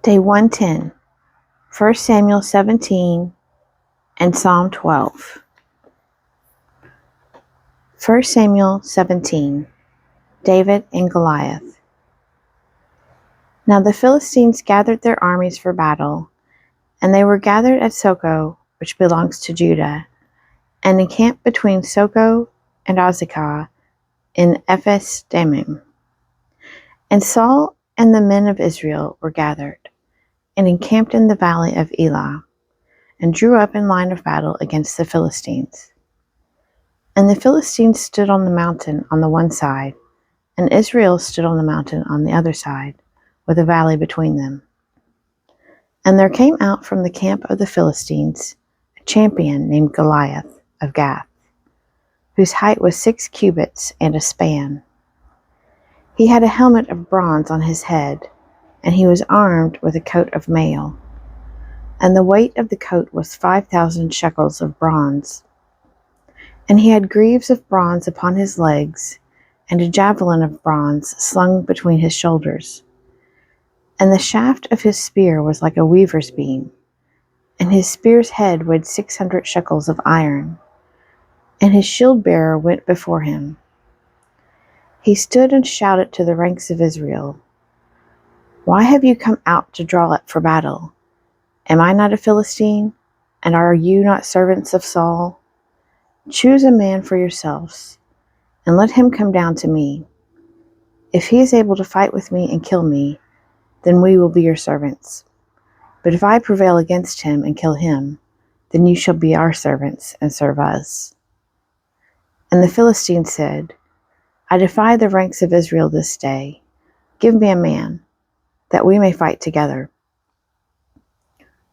Day 110, 1 Samuel 17 and Psalm 12. 1 Samuel 17, David and Goliath. Now the Philistines gathered their armies for battle, and they were gathered at Socoh, which belongs to Judah, and encamped between Socoh and Azekah in Ephes-dammim. And Saul and the men of Israel were gathered, and encamped in the valley of Elah, and drew up in line of battle against the Philistines. And the Philistines stood on the mountain on the one side, and Israel stood on the mountain on the other side, with a valley between them. And there came out from the camp of the Philistines a champion named Goliath of Gath, whose height was 6 cubits and a span. He had a helmet of bronze on his head, and he was armed with a coat of mail. And the weight of the coat was 5,000 shekels of bronze. And he had greaves of bronze upon his legs, and a javelin of bronze slung between his shoulders. And the shaft of his spear was like a weaver's beam, and his spear's head weighed 600 shekels of iron. And his shield-bearer went before him. He stood and shouted to the ranks of Israel, "Why have you come out to draw up for battle? Am I not a Philistine, and are you not servants of Saul? Choose a man for yourselves, and let him come down to me. If he is able to fight with me and kill me, then we will be your servants. But if I prevail against him and kill him, then you shall be our servants and serve us." And the Philistine said, "I defy the ranks of Israel this day. Give me a man, that we may fight together."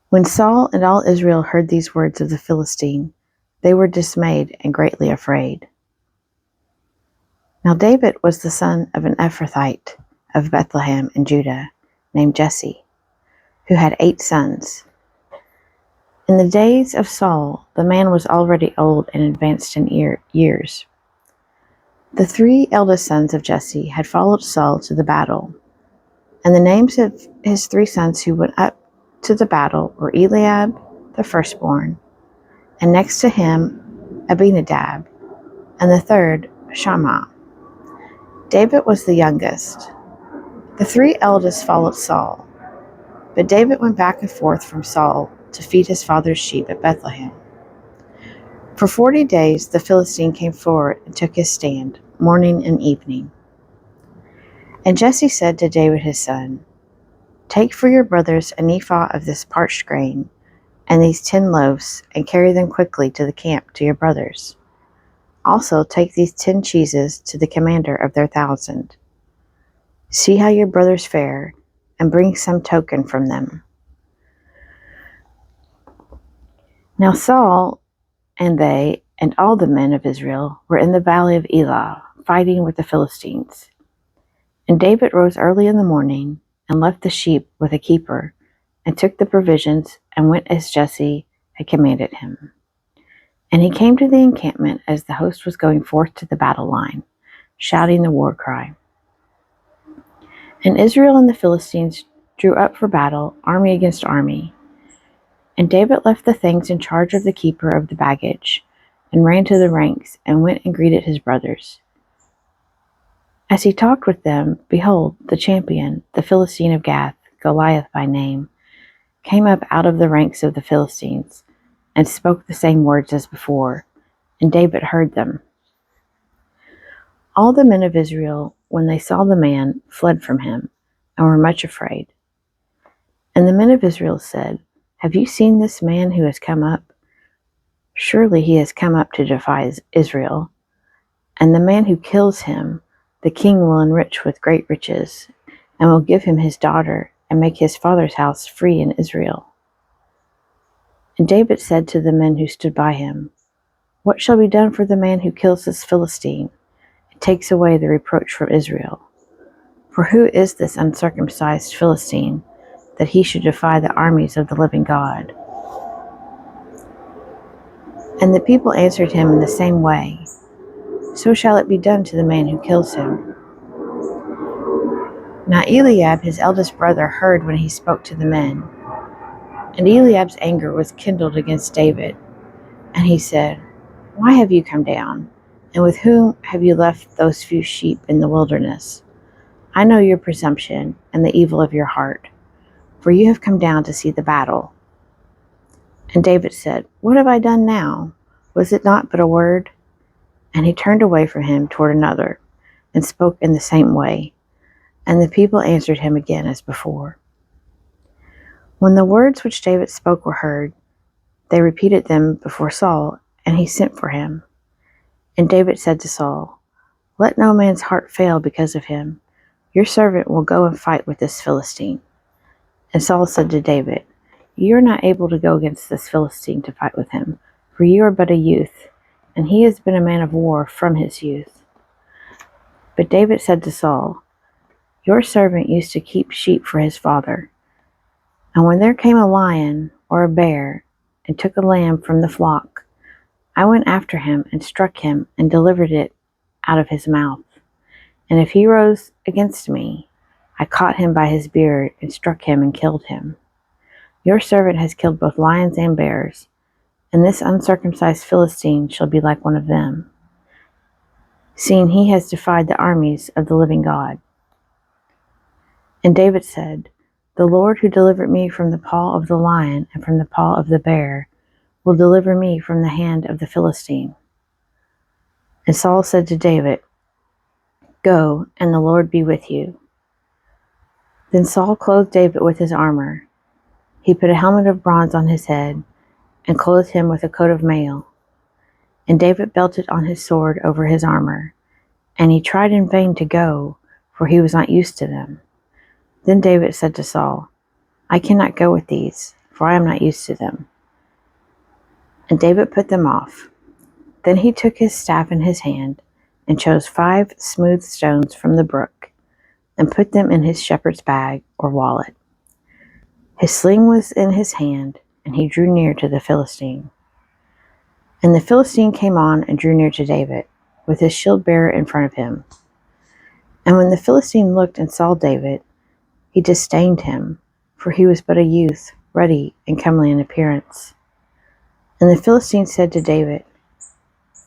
When Saul and all Israel heard these words of the Philistine, they were dismayed and greatly afraid. Now David was the son of an Ephrathite of Bethlehem in Judah, named Jesse, who had 8 sons. In the days of Saul, the man was already old and advanced in years. The 3 eldest sons of Jesse had followed Saul to the battle, and the names of his 3 sons who went up to the battle were Eliab, the firstborn, and next to him Abinadab, and the third Shammah. David was the youngest. The 3 eldest followed Saul, but David went back and forth from Saul to feed his father's sheep at Bethlehem. For 40 days the Philistine came forward and took his stand, morning and evening. And Jesse said to David his son, "Take for your brothers an ephah of this parched grain, and these 10 loaves, and carry them quickly to the camp to your brothers. Also take these 10 cheeses to the commander of their 1,000. See how your brothers fare, and bring some token from them." Now Saul and they and all the men of Israel were in the valley of Elah, fighting with the Philistines. And David rose early in the morning, and left the sheep with a keeper, and took the provisions, and went as Jesse had commanded him. And he came to the encampment as the host was going forth to the battle line, shouting the war cry. And Israel and the Philistines drew up for battle, army against army. And David left the things in charge of the keeper of the baggage, and ran to the ranks, and went and greeted his brothers. As he talked with them, behold, the champion, the Philistine of Gath, Goliath by name, came up out of the ranks of the Philistines, and spoke the same words as before, and David heard them. All the men of Israel, when they saw the man, fled from him, and were much afraid. And the men of Israel said, "Have you seen this man who has come up? Surely he has come up to defy Israel. And the man who kills him, the king will enrich with great riches, and will give him his daughter, and make his father's house free in Israel." And David said to the men who stood by him, "What shall be done for the man who kills this Philistine, and takes away the reproach from Israel? For who is this uncircumcised Philistine, that he should defy the armies of the living God?" And the people answered him in the same way, "So shall it be done to the man who kills him." Now Eliab, his eldest brother, heard when he spoke to the men. And Eliab's anger was kindled against David. And he said, "Why have you come down? And with whom have you left those few sheep in the wilderness? I know your presumption and the evil of your heart, for you have come down to see the battle." And David said, "What have I done now? Was it not but a word?" And he turned away from him toward another, and spoke in the same way. And the people answered him again as before. When the words which David spoke were heard, they repeated them before Saul, and he sent for him. And David said to Saul, "Let no man's heart fail because of him. Your servant will go and fight with this Philistine." And Saul said to David, "You are not able to go against this Philistine to fight with him, for you are but a youth, and he has been a man of war from his youth." But David said to Saul, "Your servant used to keep sheep for his father. And when there came a lion or a bear and took a lamb from the flock, I went after him and struck him and delivered it out of his mouth. And if he rose against me, I caught him by his beard and struck him and killed him. Your servant has killed both lions and bears, and this uncircumcised Philistine shall be like one of them, seeing he has defied the armies of the living God." And David said, "The Lord who delivered me from the paw of the lion and from the paw of the bear will deliver me from the hand of the Philistine." And Saul said to David, "Go, and the Lord be with you." Then Saul clothed David with his armor. He put a helmet of bronze on his head and clothed him with a coat of mail. And David belted on his sword over his armor, and he tried in vain to go, for he was not used to them. Then David said to Saul, "I cannot go with these, for I am not used to them." And David put them off. Then he took his staff in his hand and chose 5 smooth stones from the brook and put them in his shepherd's bag or wallet. His sling was in his hand, and he drew near to the Philistine. And the Philistine came on and drew near to David, with his shield bearer in front of him. And when the Philistine looked and saw David, he disdained him, for he was but a youth, ruddy and comely in appearance. And the Philistine said to David,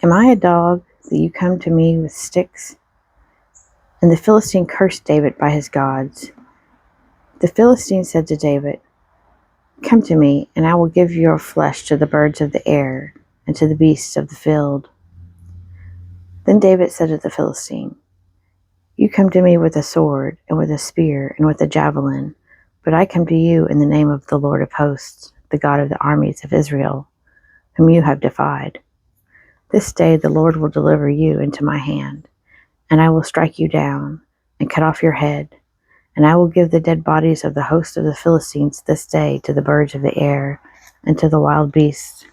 "Am I a dog that you come to me with sticks?" And the Philistine cursed David by his gods. The Philistine said to David, "Come to me, and I will give your flesh to the birds of the air and to the beasts of the field." Then David said to the Philistine, "You come to me with a sword and with a spear and with a javelin, but I come to you in the name of the Lord of hosts, the God of the armies of Israel, whom you have defied. This day the Lord will deliver you into my hand, and I will strike you down and cut off your head, and I will give the dead bodies of the host of the Philistines this day to the birds of the air and to the wild beasts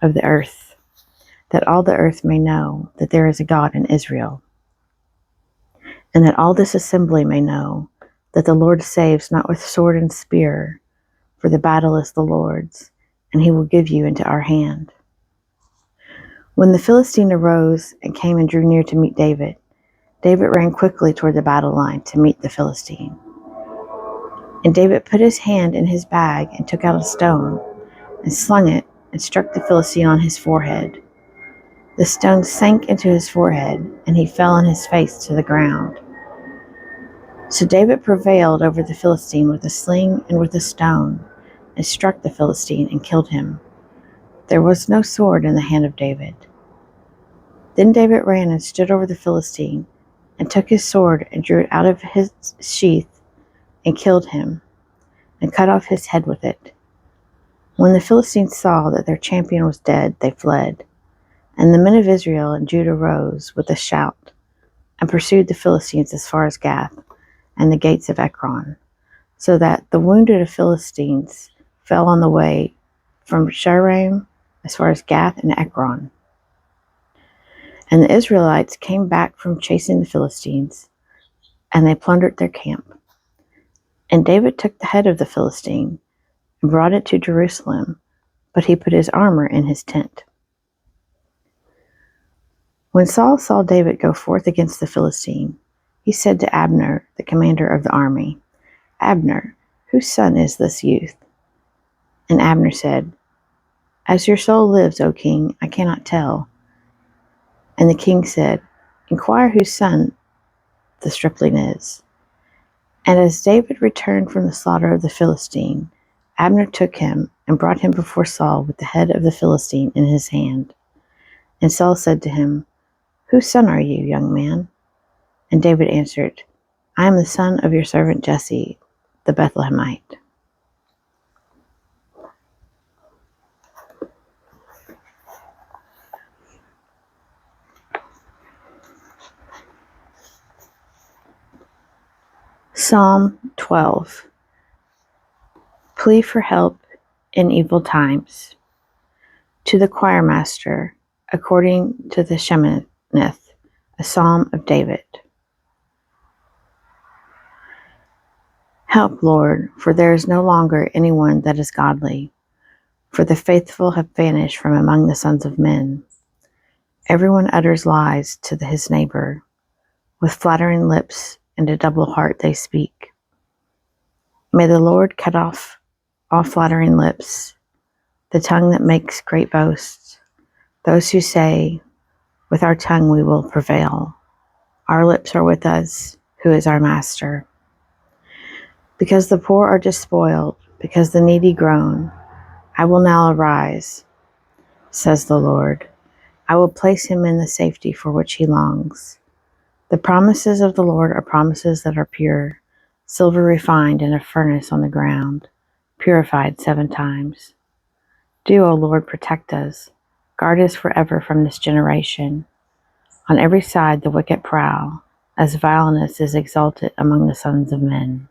of the earth, that all the earth may know that there is a God in Israel, and that all this assembly may know that the Lord saves not with sword and spear, for the battle is the Lord's, and he will give you into our hand." When the Philistine arose and came and drew near to meet David, David ran quickly toward the battle line to meet the Philistine. And David put his hand in his bag and took out a stone and slung it and struck the Philistine on his forehead. The stone sank into his forehead, and he fell on his face to the ground. So David prevailed over the Philistine with a sling and with a stone, and struck the Philistine and killed him. There was no sword in the hand of David. Then David ran and stood over the Philistine, and took his sword and drew it out of his sheath, and killed him, and cut off his head with it. When the Philistines saw that their champion was dead, they fled. And the men of Israel and Judah rose with a shout, and pursued the Philistines as far as Gath and the gates of Ekron, so that the wounded of Philistines fell on the way from Shaaraim as far as Gath and Ekron. And the Israelites came back from chasing the Philistines, and they plundered their camp. And David took the head of the Philistine and brought it to Jerusalem, but he put his armor in his tent. When Saul saw David go forth against the Philistine, he he said to Abner, the commander of the army, "Abner, whose son is this youth?" And Abner said, "As your soul lives, O king, I cannot tell." And the king said, "Inquire whose son the stripling is." And as David returned from the slaughter of the Philistine, Abner took him and brought him before Saul with the head of the Philistine in his hand. And Saul said to him, "Whose son are you, young man?" And David answered, "I am the son of your servant Jesse, the Bethlehemite." Psalm 12. Plea for help in evil times. To the choirmaster, according to the Sheminith, a psalm of David. Help, Lord, for there is no longer anyone that is godly, for the faithful have vanished from among the sons of men. Everyone utters lies to his neighbor. With flattering lips and a double heart they speak. May the Lord cut off all flattering lips, the tongue that makes great boasts, those who say, "With our tongue we will prevail. Our lips are with us, who is our master." Because the poor are despoiled, because the needy groan, I will now arise, says the Lord. I will place him in the safety for which he longs. The promises of the Lord are promises that are pure, silver refined in a furnace on the ground, purified 7 times. Do, O Lord, protect us. Guard us forever from this generation. On every side the wicked prowl, as vileness is exalted among the sons of men.